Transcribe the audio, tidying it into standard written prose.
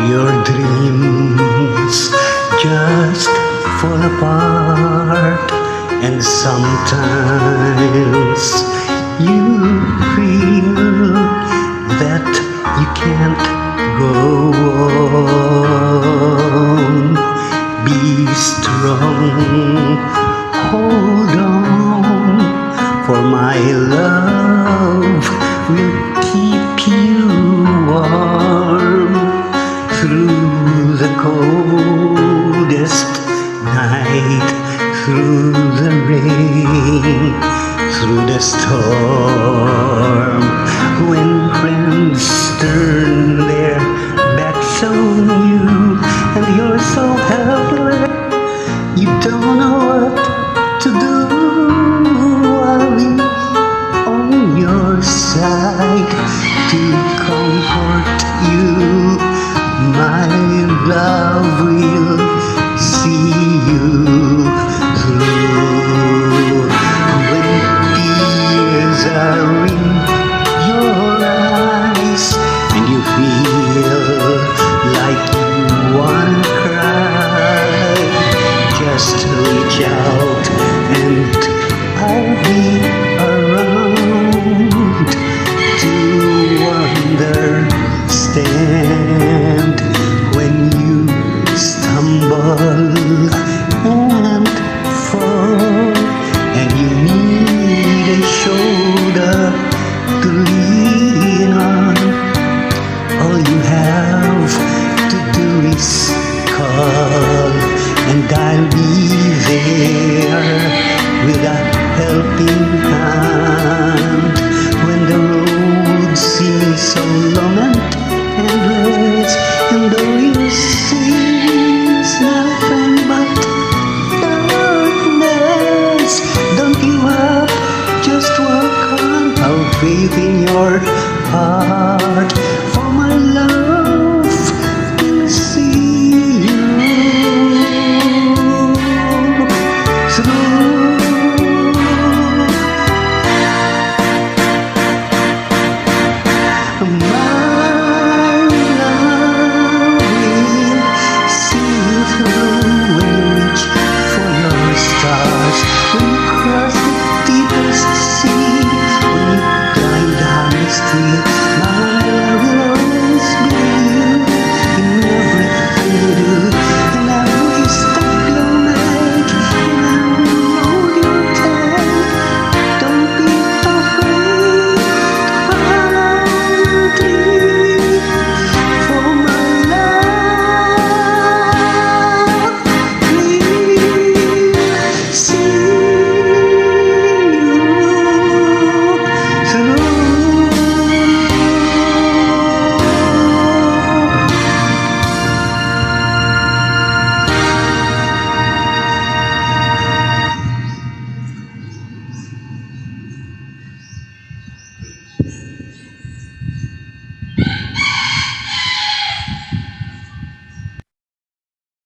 Your dreams just fall apart, and sometimes you feel that you can't go on. Be strong, hold on, for my love will keep you warm through the coldest night, through the rain, through the storm. When friends turn their backs on you and you're so helpless, you don't know what to do. I'll be on your side to comfort you. My love will see you through. When tears are in your eyes and you feel like you wanna cry, just reach out and I'll be around to understand when you stumble and fall, and you need a shoulder to lean on. All you have to do is call, and I'll be there with a helping hand when the road seems so long